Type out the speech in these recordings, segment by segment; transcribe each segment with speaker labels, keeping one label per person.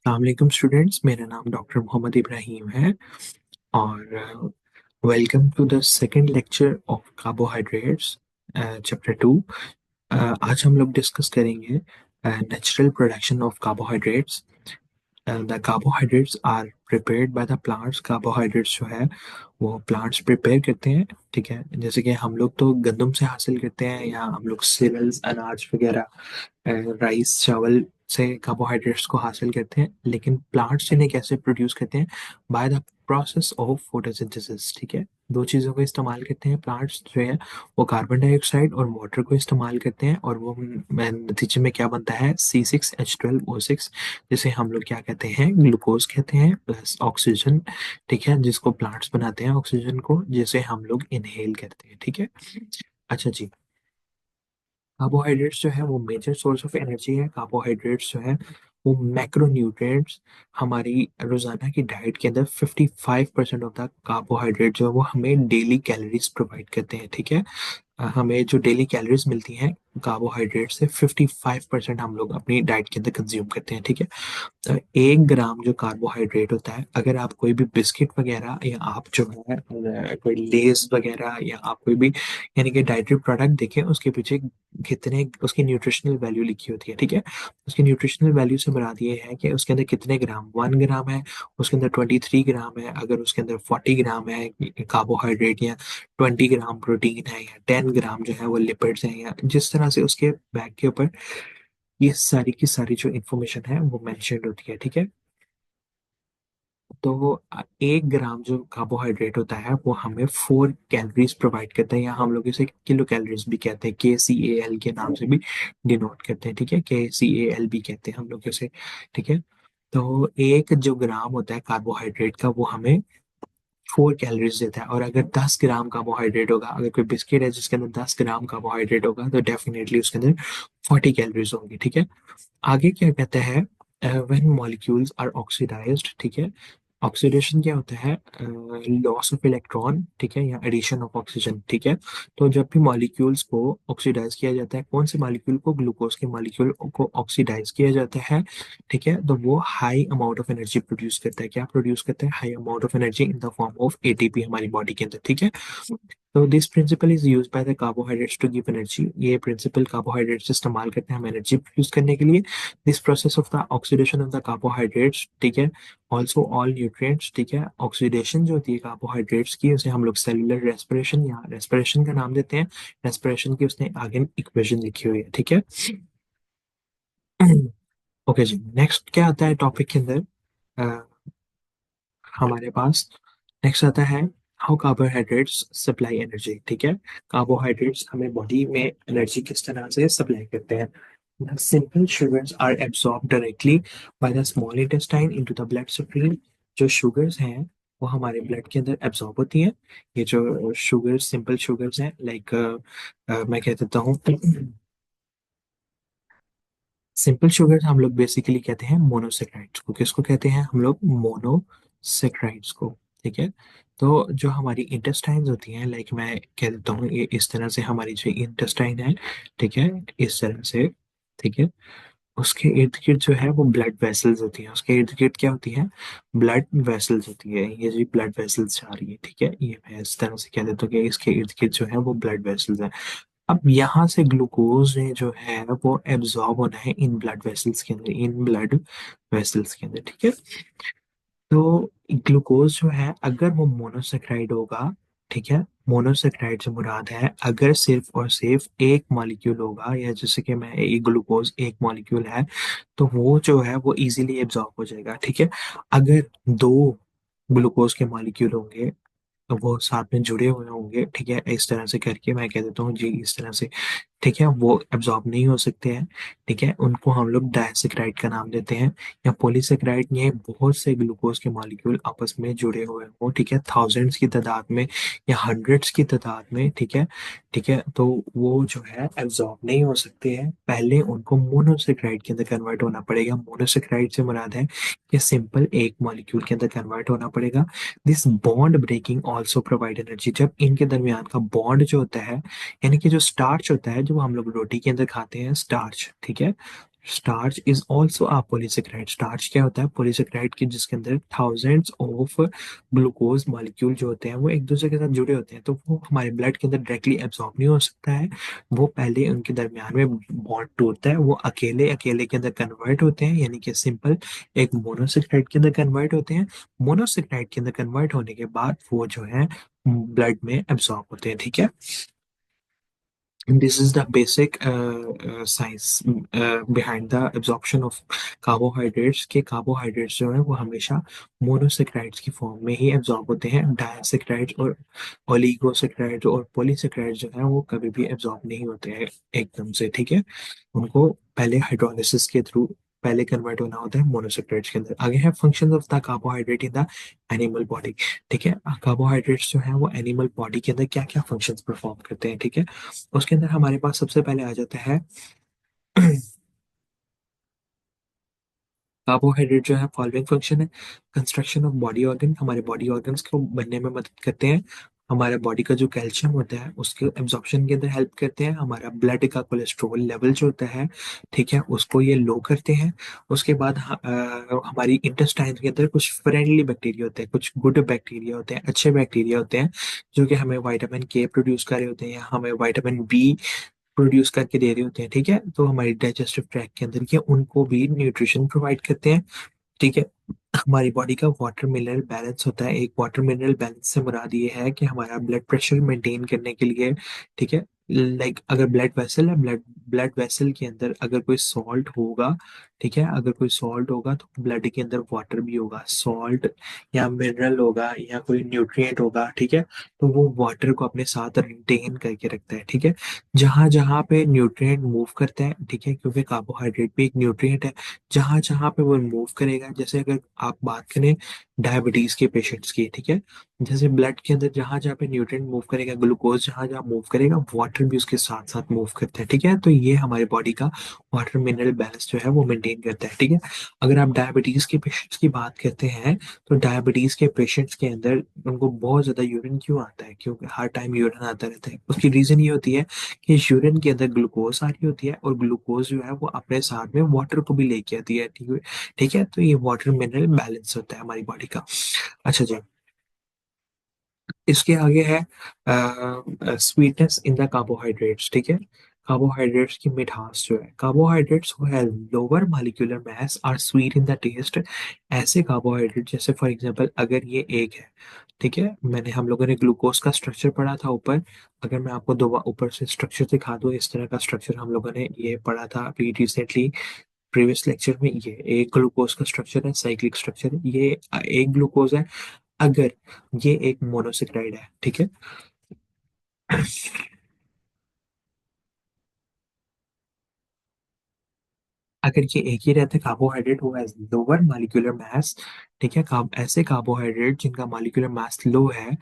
Speaker 1: अस्सलाम स्टूडेंट्स, मेरा नाम डॉक्टर मोहम्मद इब्राहिम है और welcome to the second lecture of carbohydrates chapter 2। आज हम लोग डिस्कस करेंगे natural production of carbohydrates. The carbohydrates are prepared by the plants. Carbohydrates जो है वो प्लांट्स प्रिपेयर करते हैं। ठीक है, जैसे कि हम लोग तो गंदम से हासिल करते हैं या हम लोग सीरियल्स अनाज वगैरह राइस चावल से कार्बोहाइड्रेट्स को हासिल करते हैं, लेकिन प्लांट्स इन्हें कैसे प्रोड्यूस करते हैं? By the process of photosynthesis. ठीक है, दो चीज़ों को इस्तेमाल करते हैं प्लांट्स जो है, वो कार्बन डाइऑक्साइड और वाटर को इस्तेमाल करते हैं, और वो नतीजे में क्या बनता है? C6H12O6, जिसे हम लोग क्या कहते हैं? ग्लूकोज कहते हैं, प्लस ऑक्सीजन। ठीक है, जिसको प्लांट्स बनाते हैं ऑक्सीजन को, जिसे हम लोग इनहेल करते हैं। ठीक है, अच्छा जी। कार्बोहाइड्रेट्स जो है वो मेजर सोर्स ऑफ एनर्जी है। कार्बोहाइड्रेट्स जो है वो मैक्रोन्यूट्रिएंट्स हमारी रोजाना की डाइट के अंदर 55% ऑफ द कार्बोहाइड्रेट जो है वो हमें डेली कैलोरीज प्रोवाइड करते हैं। ठीक है, हमें जो डेली कैलोरीज मिलती हैं कार्बोहाइड्रेट से 55% हम लोग अपनी डाइट के अंदर कंज्यूम करते हैं। ठीक है, 1 ग्राम जो कार्बोहाइड्रेट होता है, अगर आप कोई भी बिस्किट वगैरह या आप जो है कोई लेस वगैरह या आप कोई भी यानी कि डाइटरी प्रोडक्ट देखें, उसके पीछे कितने उसकी न्यूट्रिशनल वैल्यू लिखी होती है। ठीक है, उसकी न्यूट्रिशनल वैल्यू से मुराद ये है कि उसके अंदर कितने ग्राम, 1 ग्राम है, उसके अंदर 23 ग्राम है, अगर उसके अंदर 40 ग्राम है कार्बोहाइड्रेट, या 20 ग्राम प्रोटीन है, या 10 ग्राम जो है वो लिपिड्स हैं, या जिस तरह से उसके बैग के ऊपर ये सारी की सारी जो इन्फॉर्मेशन है वो मेंशन्ड होती है। ठीक है, तो वो 1 ग्राम जो कार्बोहाइड्रेट होता है वो हमें 4 कैलोरीज प्रोवाइड करता है, या हम लोग इसे किलो कैलोरीज भी कहते हैं, KCAL के नाम से भी डिनोट करते हैं। ठीक है, KCAL भी कहते हैं हम लोग इसे। ठीक है, तो एक जो ग्राम होता है कार्बोहाइड्रेट का वो हमें 4 कैलोरीज देता है, और अगर 10 ग्राम कार्बोहाइड्रेट होगा, अगर कोई बिस्किट है जिसके अंदर 10 ग्राम कार्बोहाइड्रेट होगा, तो डेफिनेटली उसके अंदर 40 कैलोरीज होंगी। ठीक है, आगे क्या कहते हैं? When molecules are oxidised. ठीक है, ऑक्सीडेशन क्या होता है? लॉस ऑफ इलेक्ट्रॉन, ठीक है, या एडिशन ऑफ ऑक्सीजन। ठीक है, तो जब भी मॉलिक्यूल्स को ऑक्सीडाइज किया जाता है, कौन से मॉलिक्यूल को? ग्लूकोज के मॉलिक्यूल को ऑक्सीडाइज किया जाता है। ठीक है, तो वो high amount of energy produce करता है। क्या प्रोड्यूस करता है? High amount of energy in the form of ATP हमारी बॉडी के अंदर। ठीक है, तो this principle is use by the carbohydrates to give energy. ये प्रिंसिपल कार्बोहाइड्रेट्स इस्तेमाल करते हैं हम एनर्जी प्रोड्यूस करने के लिए। This process of the oxidation of the carbohydrates, ठीक है, ऑल्सो ऑल न्यूट्रिएंट्स। ठीक है, ऑक्सीडेशन जो होती है कार्बोहाइड्रेट्स की, उसे हम लोग सेलुलर रेस्पिरेशन या रेस्पिरेशन का नाम देते हैं। रेस्पिरेशन की उसने आगे इक्वेशन लिखी हुई है। ठीक है, ओके जी। नेक्स्ट क्या आता है टॉपिक के अंदर? अ, हमारे पास नेक्स्ट आता है हाउ कार्बोहाइड्रेट्स सप्लाई एनर्जी। ठीक है, कार्बोहाइड्रेट्स हमें बॉडी में एनर्जी किस तरह से सप्लाई करते हैं? The simple sugars are absorbed directly by the small intestine into the blood stream। जो शुगर्स हैं वो हमारे ब्लड के अंदर एब्जॉर्ब होती हैं। ये जो शुगर्स, सिंपल शुगर्स हैं, लाइक मैं कह देता हूँ सिंपल शुगर्स हम लोग बेसिकली कहते हैं मोनोसेक्राइड्स को। किसको कहते हैं हम लोग? मोनोसेक्राइड्स को। ठीक है, तो जो हमारी इंटेस्टाइन्स होती हैं, लाइक मैं कह देता हूँ ये इस तरह से हमारी जो इंटेस्टाइन है, ठीक है, इस तरह से। ठीक है, उसके इर्द गिर्द जो है वो ब्लड वेसल्स होती हैं। उसके इर्द गिर्द क्या होती है? ब्लड वेसल्स होती है। ये जी ब्लड वेसल्स जा रही है। ठीक है, ये मैं इस तरह से कह देता हूँ कि इसके इर्द गिर्द जो है वो ब्लड वेसल्स है। अब यहाँ से ग्लूकोज जो है वो एब्जॉर्ब होना है इन ब्लड वेसल्स के अंदर, इन ब्लड वेसल्स के अंदर। ठीक है, तो ग्लूकोज जो है अगर वो मोनोसेक्राइड होगा, ठीक है, मोनोसेक्राइड से मुराद है अगर सिर्फ और सिर्फ एक मॉलिक्यूल होगा, या जैसे कि मैं एक ग्लूकोज एक मॉलिक्यूल है, तो वो जो है वो इजीली एब्जॉर्ब हो जाएगा। ठीक है, अगर दो ग्लूकोज के मॉलिक्यूल होंगे तो वो साथ में जुड़े हुए होंगे, ठीक है, इस तरह से करके मैं कह देता हूँ जी, इस तरह से, ठीक है, वो एब्जॉर्ब नहीं हो सकते हैं। ठीक है, उनको हम लोग डायसेक्राइड का नाम देते हैं, या पॉलीसेक्राइड। ये बहुत से ग्लूकोज के मॉलिक्यूल आपस में जुड़े हुए हो, ठीक है, थाउजेंड्स की तादाद में या हंड्रेड्स की तादाद में। ठीक है, ठीक है, तो वो जो है एब्जॉर्ब नहीं हो सकते हैं, पहले उनको मोनोसेक्राइड के अंदर कन्वर्ट होना पड़ेगा। मोनोसेक्राइड से मुराद है कि सिंपल एक मॉलिक्यूल के अंदर कन्वर्ट होना पड़ेगा। This bond breaking also provide energy. जब इनके दरमियान का बॉन्ड जो होता है, यानी कि जो स्टार्च होता है, जो हम लोग रोटी के अंदर खाते हैं, स्टार्च, ठीक है, starch is also a polysaccharide. Starch क्या होता है? पॉलीसेकेराइड की जिसके अंदर थाउजेंड्स ऑफ ग्लूकोज मॉलिक्यूल जो होते हैं वो एक दूसरे के साथ जुड़े होते हैं, तो वो हमारे ब्लड के अंदर डायरेक्टली एब्जॉर्ब नहीं हो सकता है। वो पहले उनके दरमियान में बॉन्ड टूटता है, वो अकेले अकेले के अंदर कन्वर्ट होते हैं, यानी कि सिंपल एक मोनोसेकेराइड के अंदर कन्वर्ट होते हैं। मोनोसेकेराइड के अंदर कन्वर्ट होने के बाद वो जो है ब्लड में एब्जॉर्ब होते हैं, ठीक है। This is the basic science behind the absorption of carbohydrates, के कार्बोहाइड्रेट्स जो है वो हमेशा मोनोसेक्राइड्स की फॉर्म में ही एब्जॉर्ब होते हैं। डायसेक्राइड्स और ओलिगोसेक्राइड्स और पॉलीसेक्राइड्स जो है वो कभी भी एब्जॉर्ब नहीं होते हैं एकदम से, ठीक है। उनको पहले हाइड्रोलिसिस के थ्रू पहले कन्वर्ट होना होता है मोनोसेक्राइड्स के अंदर। आगे है functions of the carbohydrate in the animal body, ठीक है। कार्बोहाइड्रेट्स जो है वो एनिमल बॉडी के अंदर क्या क्या फंक्शंस परफॉर्म करते हैं, ठीक है। उसके अंदर हमारे पास सबसे पहले आ जाता है कार्बोहाइड्रेट जो है फॉलोइंग फंक्शन है। कंस्ट्रक्शन ऑफ बॉडी ऑर्गन, हमारे बॉडी ऑर्गन्स को बनने में मदद करते हैं। हमारे बॉडी का जो कैल्शियम होता है उसके एब्जॉर्प्शन के अंदर हेल्प करते हैं। हमारा ब्लड का कोलेस्ट्रॉल लेवल जो होता है, ठीक है, उसको ये लो करते हैं। उसके बाद हमारी इंटेस्टाइन के अंदर कुछ फ्रेंडली बैक्टीरिया होते हैं, कुछ गुड बैक्टीरिया होते हैं, अच्छे बैक्टीरिया होते हैं, जो कि हमें विटामिन के प्रोड्यूस कर रहे होते हैं या हमें विटामिन बी प्रोड्यूस करके दे रहे होते हैं, ठीक है। तो हमारी डाइजेस्टिव ट्रैक्ट के अंदर के उनको भी न्यूट्रिशन प्रोवाइड करते हैं, ठीक है। हमारी बॉडी का वाटर मिनरल बैलेंस होता है। एक वाटर मिनरल बैलेंस से मुराद ये है कि हमारा ब्लड प्रेशर मेंटेन करने के लिए, ठीक है, लाइक अगर ब्लड वेसल है, ब्लड ब्लड वेसल के अंदर अगर कोई सॉल्ट होगा, ठीक है, अगर कोई सॉल्ट होगा तो ब्लड के अंदर वाटर भी होगा। सॉल्ट या मिनरल होगा या कोई न्यूट्रिएंट होगा, ठीक है, तो वो वाटर को अपने साथ रिटेन करके रखता है, ठीक है। जहां जहां पे न्यूट्रिएंट मूव करता है, ठीक है, क्योंकि कार्बोहाइड्रेट भी एक न्यूट्रिएंट है, जहां जहां पे वो मूव करेगा, जैसे अगर आप बात करें डायबिटीज के पेशेंट्स की, ठीक है, जैसे ब्लड के अंदर जहां जहां पे न्यूट्रिएंट मूव करेगा, ग्लूकोज जहां जहां मूव करेगा, वाटर भी उसके साथ साथ मूव करता है, ठीक है। तो ये हमारी बॉडी का वाटर मिनरल बैलेंस जो है वो मेंटेन करता है, ठीक है। अगर आप डायबिटीज के पेशेंट्स की बात करते हैं, तो डायबिटीज के पेशेंट्स के अंदर उनको बहुत ज्यादा यूरिन क्यों आता है? क्योंकि हर टाइम यूरिन आता रहता है। उसकी रीजन ये होती है कि यूरिन के अंदर ग्लूकोज आ रही होती है और ग्लूकोज जो है वो अपने साथ में वाटर को भी लेके आती है, ठीक है। ठीक है, तो ये वाटर मिनरल बैलेंस होता है हमारी बॉडी का। अच्छा जी, इसके आगे है स्वीटनेस इन द कार्बोहाइड्रेट्स, ठीक है। कार्बोहाइड्रेट्स की मिठास जो है, कार्बोहाइड्रेट्स वो है lower molecular mass are sweet in the taste. ऐसे कार्बोहाइड्रेट जैसे फॉर एग्जांपल अगर ये एक है, ठीक है, मैंने हम लोगों ने ग्लूकोज का स्ट्रक्चर पढ़ा था ऊपर। अगर मैं आपको दोबारा ऊपर से स्ट्रक्चर दिखा दूं, इस तरह का स्ट्रक्चर हम लोगों ने ये पढ़ा था अभी रिसेंटली प्रीवियस लेक्चर में। ये एक ग्लूकोज का स्ट्रक्चर है, साइक्लिक स्ट्रक्चर है, ये एक ग्लूकोज है। अगर ये एक मोनोसेक्राइड है, ठीक है। अगर ये एक ही रहते कार्बोहाइड्रेट वो हैज लोअर मॉलिक्यूलर मास, ठीक है, ऐसे कार्बोहाइड्रेट जिनका मॉलिक्यूलर मास लो है,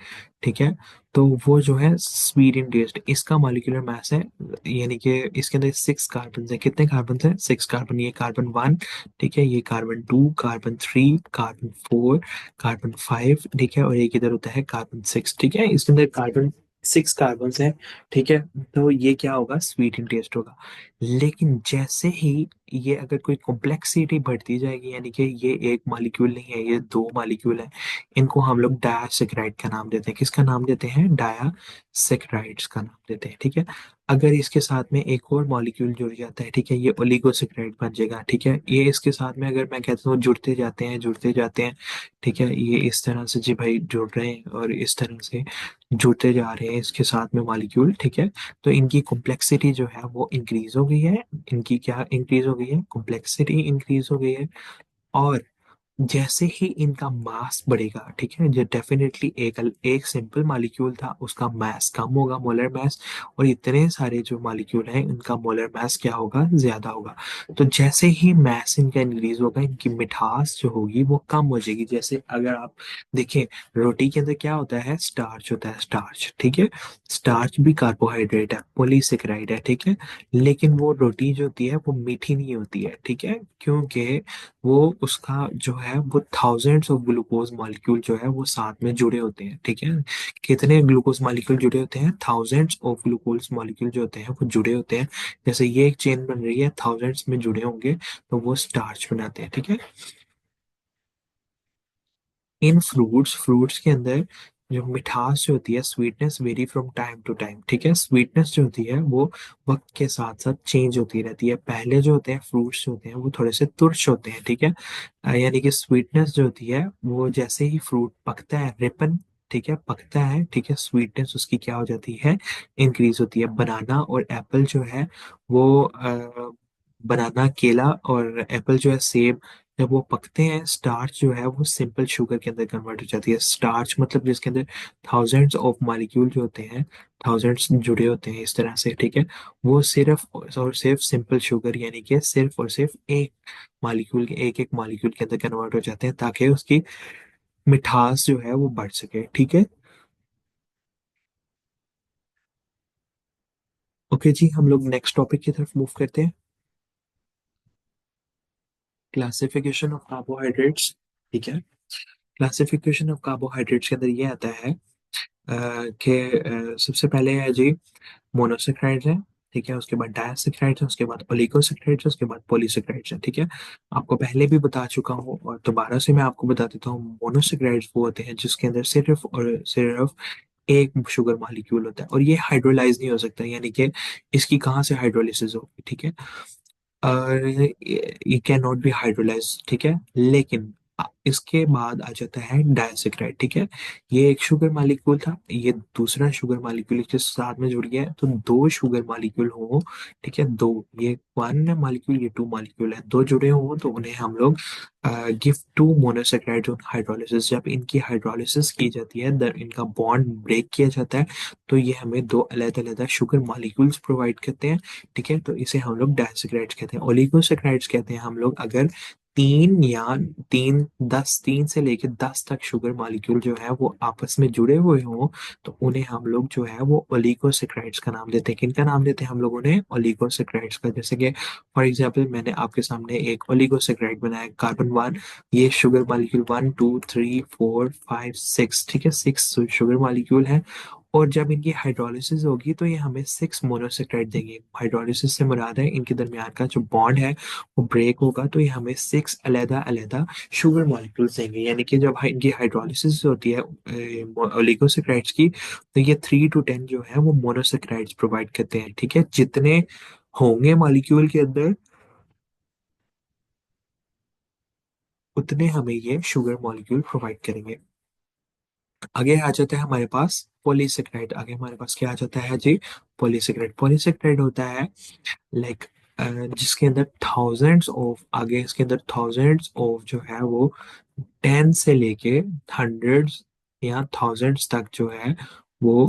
Speaker 1: ठीक है, तो वो जो है स्वीट इन टेस्ट। इसका मॉलिक्यूलर मास है, यानी कि इसके अंदर 6 कार्बन है। कितने कार्बन है? 6 कार्बन। ये कार्बन 1, ठीक है, ये कार्बन 2, कार्बन 3, कार्बन 4, कार्बन 5, ठीक है, और एक इधर होता है कार्बन 6, ठीक है। इसके अंदर कार्बन 6 कार्बन है, ठीक है। तो ये क्या होगा? स्वीट इन टेस्ट होगा। लेकिन जैसे ही ये अगर कोई कॉम्प्लेक्सिटी बढ़ती जाएगी, यानी कि ये एक मॉलिक्यूल नहीं है, ये 2 मॉलिक्यूल है, इनको हम लोग डायासेक्राइड का नाम देते हैं। किसका नाम देते हैं? डायासेक्राइड्स का नाम देते हैं, ठीक है। अगर इसके साथ में एक और मॉलिक्यूल जुड़ जाता है, ठीक है, ये ओलिगोसेक्राइड बन जाएगा, ठीक है। ये इसके साथ में अगर मैं कहता हूँ जुड़ते जाते हैं जुड़ते जाते हैं, ठीक है, ये इस तरह से जी भाई जुड़ रहे हैं और इस तरह से जुड़ते जा रहे हैं इसके साथ में मॉलिक्यूल, ठीक है। तो इनकी कॉम्प्लेक्सिटी जो है वो इंक्रीज हो गई है। इनकी क्या इंक्रीज हो गई है? कॉम्प्लेक्सिटी इंक्रीज हो गई है। और जैसे ही इनका मास बढ़ेगा, ठीक है, जो डेफिनेटली एक एक सिंपल मॉलिक्यूल था उसका मास कम होगा, मोलर मास, और इतने सारे जो मॉलिक्यूल हैं इनका मोलर मास क्या होगा? ज्यादा होगा। तो जैसे ही मास इनका इंक्रीज होगा, इनकी मिठास जो होगी वो कम हो जाएगी। जैसे अगर आप देखें, रोटी के अंदर क्या होता है? स्टार्च होता है, स्टार्च, ठीक है। स्टार्च भी कार्बोहाइड्रेट है, पॉलीसेकेराइड है, ठीक है। लेकिन वो रोटी जो होती है वो मीठी नहीं होती है, ठीक है, क्योंकि वो उसका जो है वो थाउजेंड्स ऑफ ग्लूकोज मॉलिक्यूल जो है वो साथ में जुड़े होते हैं, ठीक है। कितने ग्लूकोज मॉलिक्यूल जुड़े होते हैं? थाउजेंड्स ऑफ ग्लूकोज मॉलिक्यूल जो होते हैं वो जुड़े होते हैं। जैसे ये एक चेन बन रही है, थाउजेंड्स में जुड़े होंगे तो वो स्टार्च बनाते हैं, ठीक है। इन फ्रूट्स फ्रूट्स के अंदर जो मिठास जो होती है, sweetness vary from time to time, ठीक है। स्वीटनेस जो होती है वो वक्त के साथ साथ चेंज होती रहती है। पहले जो होते हैं फ्रूट्स जो होते हैं वो थोड़े से तुरश होते हैं, ठीक है। यानी कि स्वीटनेस जो होती है वो जैसे ही फ्रूट पकता है, रिपन, ठीक है, पकता है, ठीक है, स्वीटनेस उसकी क्या हो जाती है? इंक्रीज होती है। बनाना और एप्पल जो है वो बनाना केला और एप्पल जो है सेब, जब वो पकते हैं स्टार्च जो है वो सिंपल शुगर के अंदर कन्वर्ट हो जाती है। स्टार्च मतलब जिसके अंदर थाउजेंड्स ऑफ मॉलिक्यूल जो होते हैं, थाउजेंड्स जुड़े होते हैं इस तरह से, ठीक है। वो सिर्फ और सिर्फ सिंपल शुगर यानी कि सिर्फ और सिर्फ एक मॉलिक्यूल के एक एक मॉलिक्यूल के अंदर कन्वर्ट हो जाते हैं ताकि उसकी मिठास जो है वो बढ़ सके, ठीक है। ओके जी, हम लोग नेक्स्ट टॉपिक की तरफ मूव करते हैं। क्लासिफिकेशन ऑफ कार्बोहाइड्रेट्स, ठीक है। क्लासिफिकेशन ऑफ कार्बोहाइड्रेट्स के अंदर ये आता है कि सबसे पहले है जी मोनोसेक्राइड्स है, ठीक है। उसके बाद डायसेक्राइड्स है, उसके बाद ओलिगोसेक्राइड्स है, उसके बाद पॉलीसेक्राइड्स है, ठीक है। आपको पहले भी बता चुका हूँ और दोबारा से मैं आपको बता देता हूँ। मोनोसेक्राइड्स वो होते हैं जिसके अंदर सिर्फ और सिर्फ एक शुगर मॉलिक्यूल होता है और ये हाइड्रोलाइज नहीं हो सकता, यानी कि इसकी कहाँ से हाइड्रोलिसिस होगी, ठीक है। और ये कैन नॉट बी हाइड्रोलाइज, ठीक है। लेकिन इसके बाद आ जाता है डायसेक्राइड, ठीक है। ये एक शुगर मॉलिक्यूल था, ये दूसरा शुगर मॉलिक्यूल के साथ में जुड़ गया है, तो दो शुगर मॉलिक्यूल हो, ठीक है। दो, ये वन मॉलिक्यूल, ये टू मॉलिक्यूल है, दो जुड़े हो तो उन्हें हम लोग give two monosaccharide on hydrolysis. जब इनकी हाइड्रोलिसिस की जाती है, इनका बॉन्ड ब्रेक किया जाता है, तो ये हमें दो अलग अलग शुगर मॉलिक्यूल्स प्रोवाइड करते हैं, ठीक है। तो इसे हम लोग डायसेक्राइड्स कहते हैं। ओलिगोसेक्राइड्स कहते हैं हम लोग अगर तीन या तीन से लेकर 10 तक शुगर मॉलिक्यूल जो है वो आपस में जुड़े हुए हों, तो उन्हें हम लोग जो है वो ओलिगोसेक्राइड्स का नाम देते हैं। किनका नाम देते हैं हम लोग उन्हें? ओलिगोसेक्राइड्स का। जैसे कि फॉर एग्जाम्पल मैंने आपके सामने एक ओलिगोसेक्राइड बनाया, कार्बन वन, ये शुगर मॉलिक्यूल 1 2 3 4 5 6, ठीक है, 6 शुगर मॉलिक्यूल है। और जब इनकी हाइड्रोलिसिस होगी तो ये हमें 6 मोनोसेक्राइड देंगे। हाइड्रोलिसिस से मुराद है इनके दरमियान का जो बॉन्ड है वो ब्रेक होगा, तो ये हमें 6 अलग अलग शुगर मॉलिक्यूल्स देंगे। यानी कि जब इनकी हाइड्रोलिसिस होती है ओलिगोसेक्राइड्स की, तो ये 3 to 10 जो है वो मोनोसेक्राइड्स प्रोवाइड करते हैं, ठीक है। जितने होंगे मॉलिक्यूल के अंदर उतने हमें ये शुगर मॉलिक्यूल प्रोवाइड करेंगे। आगे आ जाता है हमारे पास पॉलीसेक्राइड। आगे हमारे पास क्या आ जाता है जी? पॉलीसेक्राइड। पॉलीसेक्राइड होता है लाइक जिसके अंदर थाउजेंड्स ऑफ, आगे इसके अंदर थाउजेंड्स ऑफ जो है वो 10 से लेके 100s या थाउजेंड्स तक जो है वो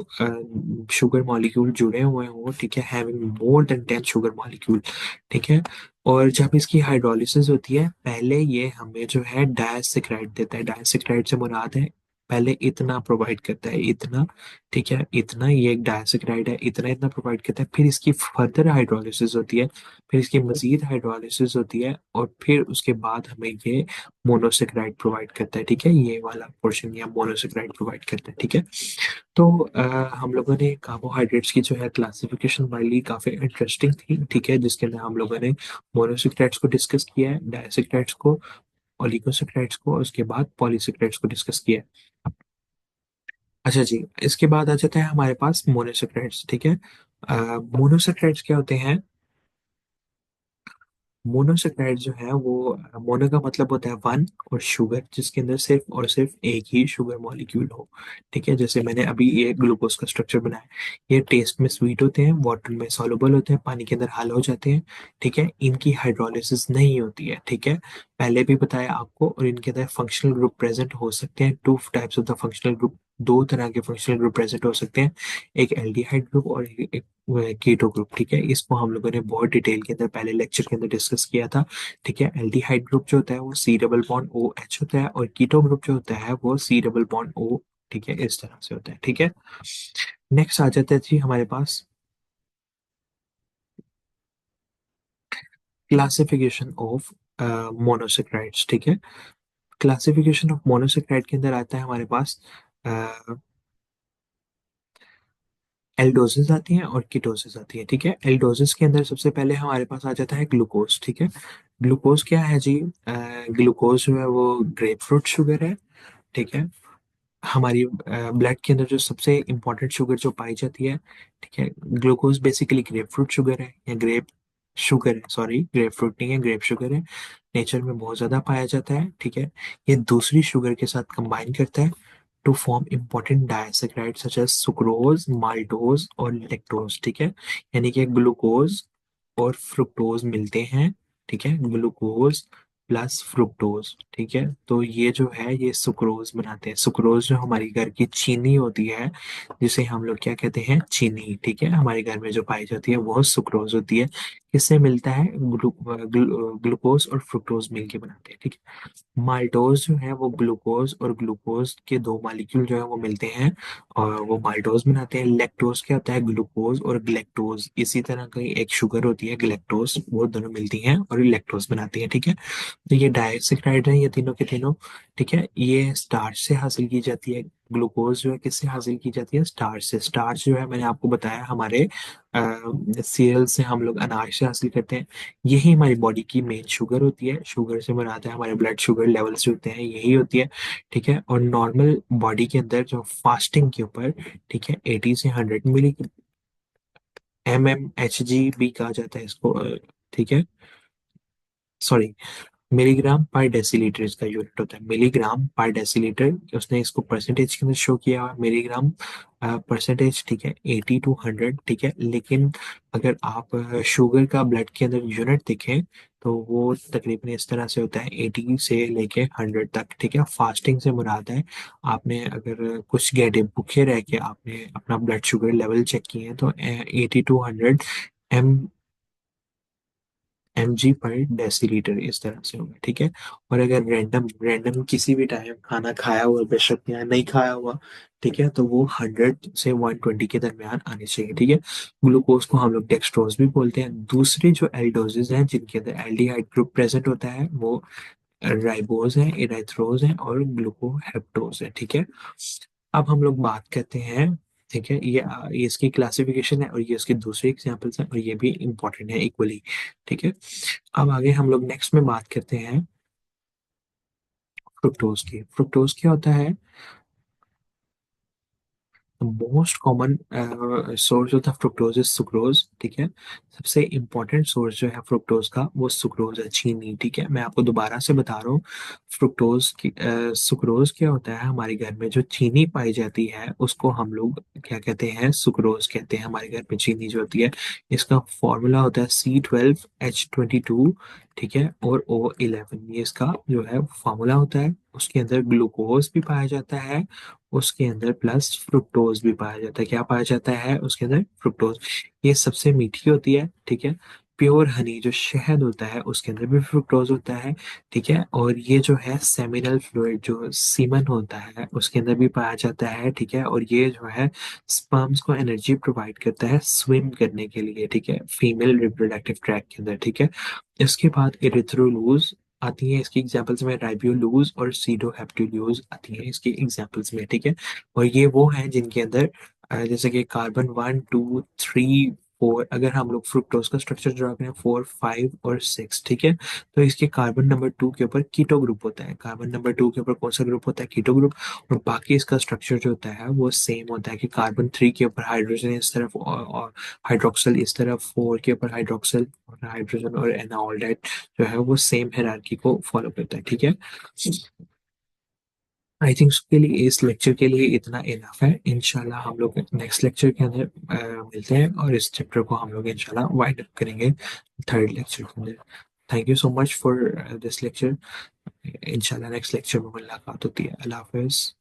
Speaker 1: शुगर मॉलिक्यूल जुड़े हुए हों, ठीक है, having more than 10 sugar molecule, ठीक है। और जब इसकी हाइड्रोलिसिस होती है, पहले ये हमें जो है डायसेक्राइड देता है। डायसेक्राइड से मुराद है पहले इतना प्रोवाइड करता है, इतना, ठीक है, इतना, ये एक डायसेक्राइड है, इतना इतना प्रोवाइड करता है। फिर इसकी फर्दर हाइड्रोलिसिस होती है, फिर इसकी मजीद हाइड्रोलिसिस होती है और फिर उसके बाद हमें ये मोनोसेक्राइड प्रोवाइड करता है, ठीक है। ये वाला पोर्शन या मोनोसेक्राइड प्रोवाइड करता है, ठीक है। तो हम लोगों ने कार्बोहाइड्रेट्स की जो है क्लासिफिकेशन वाली काफी इंटरेस्टिंग थी, ठीक है, जिसके अंदर हम लोगों ने मोनोसेक्राइड्स को डिस्कस किया है, डायसेक्राइड्स को, ओलिगोसेक्राइड्स को, और उसके बाद पॉलीसेक्राइड्स को डिस्कस किया है। अच्छा जी, इसके बाद आ जाता है हमारे पास मोनोसेक्राइड्स, ठीक है। मोनोसेक्राइड्स क्या होते हैं? मोनोसेक्राइड जो है वो, मोनो का मतलब होता है वन, और शुगर जिसके अंदर सिर्फ और सिर्फ एक ही शुगर मॉलिक्यूल हो, ठीक है। जैसे मैंने अभी ये ग्लूकोज का स्ट्रक्चर बनाया, ये टेस्ट में स्वीट होते हैं, वाटर में सॉल्युबल होते हैं, पानी के अंदर हल हो जाते हैं, ठीक है। इनकी हाइड्रोलिसिस नहीं होती है, ठीक है, पहले भी बताया आपको। और इनके अंदर फंक्शनल ग्रुप प्रेजेंट हो सकते हैं, two types of the functional group, दो तरह के फंक्शनल ग्रुप प्रेजेंट हो सकते हैं, एक एल्डिहाइड ग्रुप और एक कीटो ग्रुप, ठीक है। इसको हम लोगों ने बहुत डिटेल के अंदर पहले लेक्चर के अंदर डिस्कस किया था, ठीक है। एल्डिहाइड ग्रुप जो होता है वो C डबल बॉन्ड OH होता है, और कीटो ग्रुप जो होता है वो C डबल बॉन्ड O, ठीक है, इस तरह से होता है, ठीक है। नेक्स्ट आ जाता है जी हमारे पास क्लासिफिकेशन ऑफ मोनोसेक्राइड्स, ठीक है। क्लासिफिकेशन ऑफ मोनोसेक्राइड के अंदर आता है हमारे पास एल्डोजेस आती हैं और कीटोजेस आती है, ठीक है। एल्डोजेस के अंदर सबसे पहले हमारे पास आ जाता है ग्लूकोज, ठीक है। ग्लूकोज क्या है जी? ग्लूकोज जो है वो ग्रेप फ्रूट शुगर है, ठीक है। हमारी ब्लड के अंदर जो सबसे इम्पोर्टेंट शुगर जो पाई जाती है, ठीक है, glucose basically grep fruit sugar है, या ग्रेप शुगर है, सॉरी ग्रेप फ्रूट नहीं है, ग्रेप शुगर है। नेचर में बहुत ज्यादा पाया जाता है, ठीक है। ये दूसरी शुगर के साथ कंबाइन करता है to form important disaccharides such as sucrose, maltose और लेक्टोज, ठीक है। यानी कि ग्लूकोज और फ्रुक्टोज मिलते हैं, ठीक है। ग्लूकोज प्लस फ्रुक्टोज, ठीक है। तो ये जो है ये सुक्रोज बनाते हैं। सुक्रोज जो हमारी घर की चीनी होती है, जिसे हम लोग क्या कहते हैं, चीनी, ठीक है। हमारे घर में जो पाई जाती है वो सुक्रोज होती है। किससे मिलता है? ग्लूकोज और फ्रुक्टोज मिलके बनाते हैं, ठीक है। माल्टोज जो है वो ग्लूकोज और ग्लूकोज के दो मॉलिक्यूल जो है वो मिलते हैं और वो माल्टोज बनाते हैं। लैक्टोज क्या होता है? ग्लूकोज और ग्लेक्टोज, इसी तरह की एक शुगर होती है ग्लेक्टोज, वो दोनों मिलती हैं और लैक्टोज बनाती हैं, ठीक है। तो ये डाइसेक्राइड है, ये तीनों के तीनों, ठीक है। ये स्टार्च से हासिल की जाती है। ग्लूकोज जो है किससे हासिल की जाती है? स्टार्च से। स्टार्च जो है मैंने आपको बताया हमारे सीरियल से हम लोग अनाज से हासिल करते हैं। यही हमारी बॉडी की मेन शुगर होती है। शुगर से बनाते हैं हमारे ब्लड शुगर लेवल्स जो होते हैं यही होती है, ठीक है। और नॉर्मल बॉडी के अंदर जो फास्टिंग के ऊपर, ठीक है, 80 से 100 मिली MMHg भी कहा जाता है इसको, ठीक है, सॉरी, मिलीग्राम पर डेसीलीटर इसका यूनिट होता है। मिलीग्राम पर डेसीलीटर, उसने इसको परसेंटेज के अंदर शो किया हुआ है, मिलीग्राम परसेंटेज, ठीक है, 80 to 100, ठीक है। लेकिन अगर आप शुगर का ब्लड के अंदर यूनिट देखें तो वो तकरीबन इस तरह से होता है, 80 से लेके 100 तक, ठीक है। फास्टिंग से मुराद है आपने अगर कुछ घंटे भूखे रह के आपने अपना ब्लड शुगर लेवल चेक किए हैं तो 80 to 100 mg पर डेसीलीटर इस तरह से होगा, ठीक है। और अगर रैंडम रैंडम किसी भी टाइम खाना खाया हुआ बेशक या नहीं खाया हुआ, ठीक है, तो वो 100 से 120 के दरमियान आने चाहिए, ठीक है। ग्लूकोज को हम लोग डेक्सट्रोज भी बोलते हैं। दूसरी जो एल्डोजेज हैं जिनके अंदर एल्डिहाइड ग्रुप प्रेजेंट होता है वो राइबोज है, इराइथ्रोज है और ग्लूकोहेप्टोज है, ठीक है। अब हम लोग बात करते हैं, ठीक है, ये इसकी क्लासिफिकेशन है और ये इसके दूसरे एग्जांपल्स हैं और ये भी इंपॉर्टेंट है इक्वली, ठीक है। अब आगे हम लोग नेक्स्ट में बात करते हैं फ्रुक्टोज की। फ्रुक्टोज क्या होता है? मोस्ट कॉमन सोर्स होता है फ्रुक्टोज इज सुक्रोज, ठीक है। सबसे इंपॉर्टेंट सोर्स जो है फ्रुक्टोज का वो सुक्रोज है, चीनी, ठीक है। मैं आपको दोबारा से बता रहा हूँ, फ्रुक्टोज की सुक्रोज क्या होता है? हमारे घर में जो चीनी पाई जाती है उसको हम लोग क्या कहते हैं? सुक्रोज कहते हैं। हमारे घर में चीनी जो होती है इसका फॉर्मूला होता है C12H22, ठीक है, और O11, ये इसका जो है फार्मूला होता है। उसके अंदर ग्लूकोज भी पाया जाता है, उसके अंदर प्लस फ्रुक्टोज भी पाया जाता है। क्या पाया जाता है उसके अंदर? फ्रुक्टोज। ये सबसे मीठी होती है, ठीक है। प्योर हनी जो शहद होता है उसके अंदर भी फ्रुक्टोज होता है, ठीक है। और ये जो है सेमिनल फ्लूइड जो सीमन होता है उसके अंदर भी पाया जाता है, ठीक है। और ये जो है स्पर्म्स को एनर्जी प्रोवाइड करता है स्विम करने के लिए, ठीक है, फीमेल रिप्रोडक्टिव ट्रैक के अंदर, ठीक है। इसके बाद इरिथ्रोलूज आती है इसकी एग्जांपल्स में, राइबोलूज और सीडोहेप्टिलूज आती है इसकी एग्जांपल्स में, ठीक है। और ये वो हैं जिनके अंदर जैसे कि कार्बन 1 2 3 4, अगर हम लोग फ्रुक्टोज का स्ट्रक्चर ड्रा करें 4 5 और 6, ठीक है, तो इसके कार्बन नंबर 2 के ऊपर कीटो ग्रुप होता है। कार्बन नंबर 2 के ऊपर कौन सा ग्रुप होता है? Keto group. और बाकी इसका स्ट्रक्चर जो होता है वो सेम होता है कि कार्बन 3 के ऊपर हाइड्रोजन इस तरफ और हाइड्रोक्सल इस तरफ, 4 के ऊपर हाइड्रोक्सल और हाइड्रोजन और एनाल्डेट जो है वो सेम हायरार्की को फॉलो करता है, ठीक है। आई थिंक के लिए इस लेक्चर के लिए इतना इनफ है। इंशाल्लाह हम लोग नेक्स्ट लेक्चर के अंदर मिलते हैं और इस चैप्टर को हम लोग इंशाल्लाह वाइंड अप करेंगे थर्ड लेक्चर के अंदर। Thank you so much for this lecture. इंशाल्लाह नेक्स्ट लेक्चर में मुलाकात होती है। अल्लाह हाफिज।